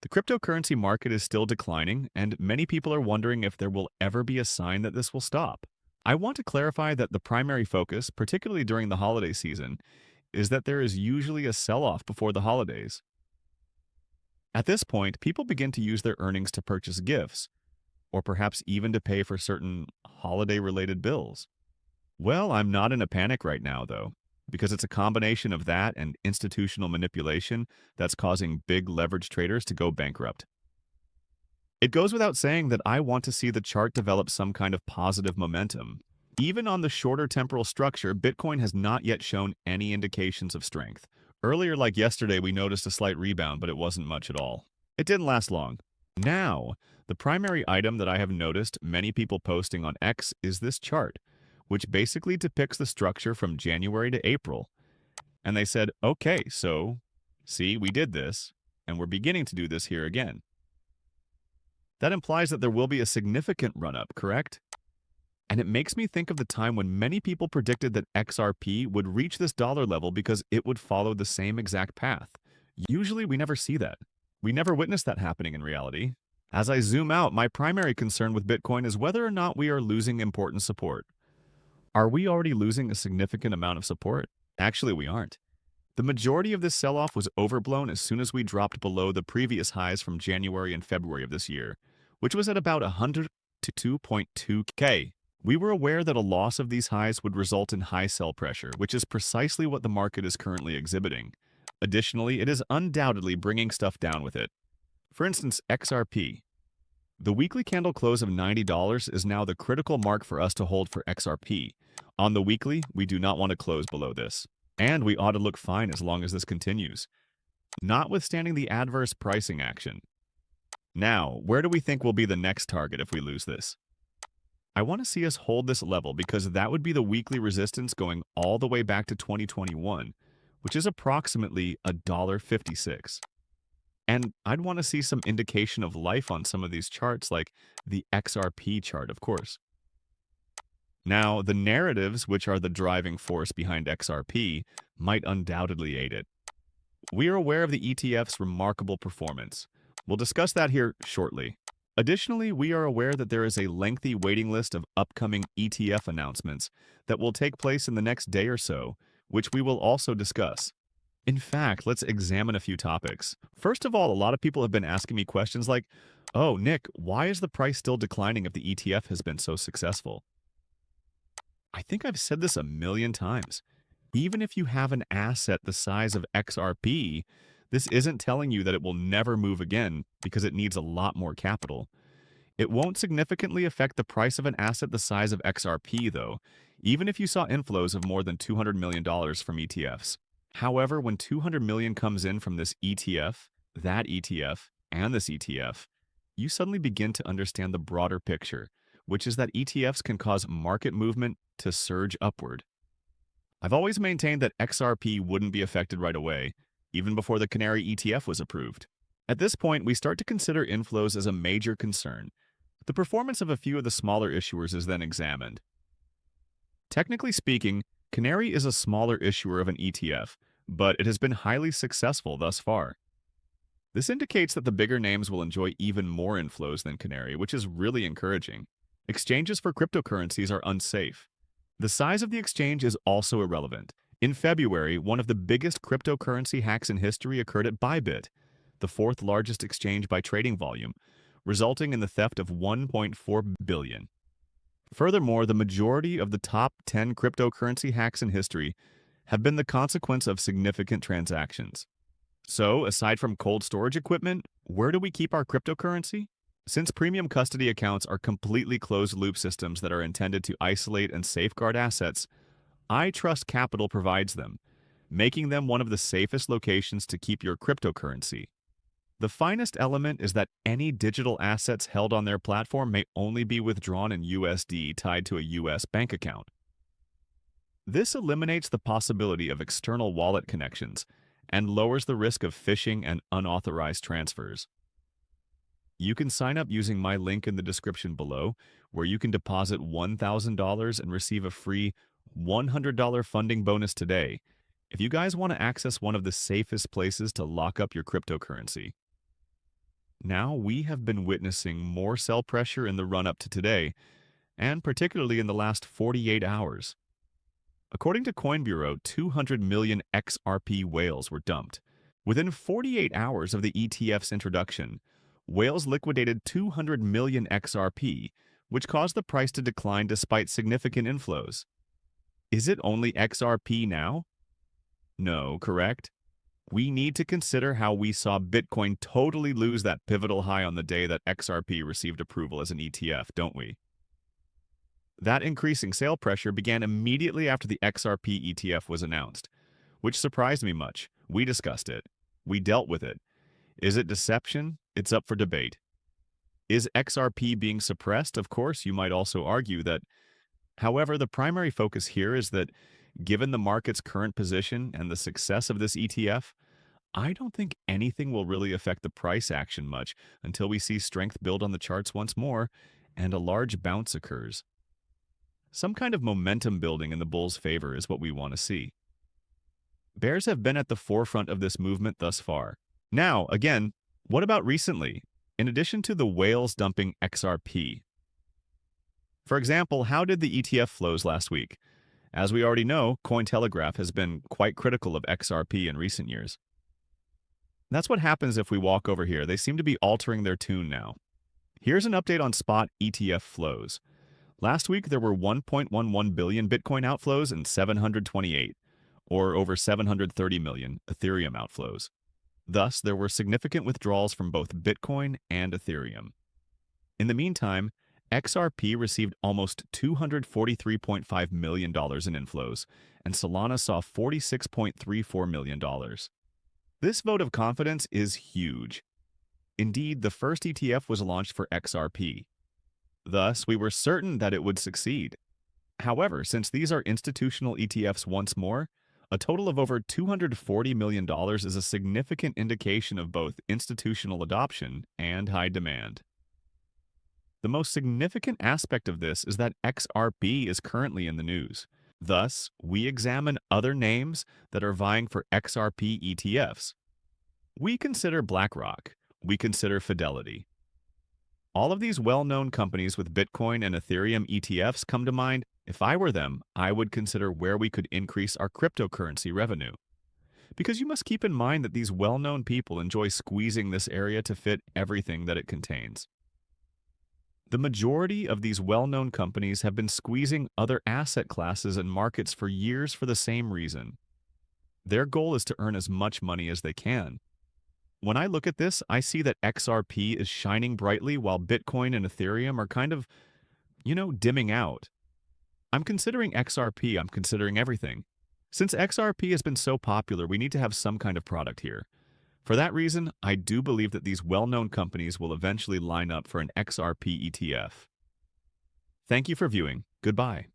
The cryptocurrency market is still declining, and many people are wondering if there will ever be a sign that this will stop. I want to clarify that the primary focus, particularly during the holiday season, is that there is usually a sell-off before the holidays. At this point, people begin to use their earnings to purchase gifts, or perhaps even to pay for certain holiday-related bills. Well, I'm not in a panic right now, though, because it's a combination of that and institutional manipulation that's causing big leverage traders to go bankrupt. It goes without saying that I want to see the chart develop some kind of positive momentum. Even on the shorter temporal structure, Bitcoin has not yet shown any indications of strength. Earlier, like yesterday, we noticed a slight rebound, but it wasn't much at all. It didn't last long. Now, the primary item that I have noticed many people posting on X is this chart, which basically depicts the structure from January to April. And they said, okay, so, see, we did this, and we're beginning to do this here again. That implies that there will be a significant run-up, correct? And it makes me think of the time when many people predicted that XRP would reach this dollar level because it would follow the same exact path. Usually, we never see that. We never witness that happening in reality. As I zoom out, my primary concern with Bitcoin is whether or not we are losing important support. Are we already losing a significant amount of support? Actually, we aren't. The majority of this sell-off was overblown as soon as we dropped below the previous highs from January and February of this year, which was at about 100 to 2.2K. We were aware that a loss of these highs would result in high sell pressure, which is precisely what the market is currently exhibiting. Additionally, it is undoubtedly bringing stuff down with it. For instance, XRP. The weekly candle close of $90 is now the critical mark for us to hold for XRP. On the weekly, we do not want to close below this. And we ought to look fine as long as this continues, notwithstanding the adverse pricing action. Now, where do we think will be the next target if we lose this? I want to see us hold this level because that would be the weekly resistance going all the way back to 2021, which is approximately $1.56. And I'd want to see some indication of life on some of these charts, like the XRP chart, of course. Now, the narratives, which are the driving force behind XRP, might undoubtedly aid it. We are aware of the ETF's remarkable performance. We'll discuss that here shortly. Additionally, we are aware that there is a lengthy waiting list of upcoming ETF announcements that will take place in the next day or so, which we will also discuss. In fact, let's examine a few topics. First of all, a lot of people have been asking me questions like, oh, Nick, why is the price still declining if the ETF has been so successful? I think I've said this a million times. Even if you have an asset the size of XRP, this isn't telling you that it will never move again because it needs a lot more capital. It won't significantly affect the price of an asset the size of XRP, though, even if you saw inflows of more than $200 million from ETFs. However, when $200 million comes in from this ETF, that ETF, and this ETF, you suddenly begin to understand the broader picture, which is that ETFs can cause market movement to surge upward. I've always maintained that XRP wouldn't be affected right away, even before the Canary ETF was approved. At this point, we start to consider inflows as a major concern. The performance of a few of the smaller issuers is then examined. Technically speaking, Canary is a smaller issuer of an ETF, but it has been highly successful thus far. This indicates that the bigger names will enjoy even more inflows than Canary, which is really encouraging. Exchanges for cryptocurrencies are unsafe. The size of the exchange is also irrelevant. In February, one of the biggest cryptocurrency hacks in history occurred at Bybit, the fourth largest exchange by trading volume, resulting in the theft of $1.4 billion. Furthermore, the majority of the top 10 cryptocurrency hacks in history have been the consequence of significant transactions. So, aside from cold storage equipment, where do we keep our cryptocurrency? Since premium custody accounts are completely closed-loop systems that are intended to isolate and safeguard assets, iTrust Capital provides them, making them one of the safest locations to keep your cryptocurrency. The finest element is that any digital assets held on their platform may only be withdrawn in USD tied to a US bank account. This eliminates the possibility of external wallet connections and lowers the risk of phishing and unauthorized transfers. You can sign up using my link in the description below, where you can deposit $1,000 and receive a free $100 funding bonus today if you guys want to access one of the safest places to lock up your cryptocurrency. Now we have been witnessing more sell pressure in the run-up to today, and particularly in the last 48 hours. According to Coin Bureau, 200 million XRP whales were dumped. Within 48 hours of the ETF's introduction, whales liquidated 200 million XRP, which caused the price to decline despite significant inflows. Is it only XRP now? No, correct? We need to consider how we saw Bitcoin totally lose that pivotal high on the day that XRP received approval as an ETF, don't we? That increasing sale pressure began immediately after the XRP ETF was announced, which surprised me much. We discussed it. We dealt with it. Is it deception? It's up for debate. Is XRP being suppressed? Of course, you might also argue that. However, the primary focus here is that, given the market's current position and the success of this ETF, I don't think anything will really affect the price action much until we see strength build on the charts once more and a large bounce occurs. Some kind of momentum building in the bull's favor is what we want to see. Bears have been at the forefront of this movement thus far. Now, again, what about recently? In addition to the whales dumping XRP. For example, how did the ETF flows last week? As we already know, Cointelegraph has been quite critical of XRP in recent years. That's what happens if we walk over here. They seem to be altering their tune now. Here's an update on spot ETF flows. Last week, there were 1.11 billion Bitcoin outflows and 728, or over 730 million, Ethereum outflows. Thus, there were significant withdrawals from both Bitcoin and Ethereum. In the meantime, XRP received almost $243.5 million in inflows, and Solana saw $46.34 million. This vote of confidence is huge. Indeed, the first ETF was launched for XRP. Thus, we were certain that it would succeed. However, since these are institutional ETFs once more, a total of over $240 million is a significant indication of both institutional adoption and high demand. The most significant aspect of this is that XRP is currently in the news. Thus, we examine other names that are vying for XRP ETFs. We consider BlackRock. We consider Fidelity. All of these well-known companies with Bitcoin and Ethereum ETFs come to mind. If I were them, I would consider where we could increase our cryptocurrency revenue. Because you must keep in mind that these well-known people enjoy squeezing this area to fit everything that it contains. The majority of these well-known companies have been squeezing other asset classes and markets for years for the same reason. Their goal is to earn as much money as they can. When I look at this, I see that XRP is shining brightly while Bitcoin and Ethereum are kind of, dimming out. I'm considering XRP, I'm considering everything. Since XRP has been so popular, we need to have some kind of product here. For that reason, I do believe that these well-known companies will eventually line up for an XRP ETF. Thank you for viewing. Goodbye.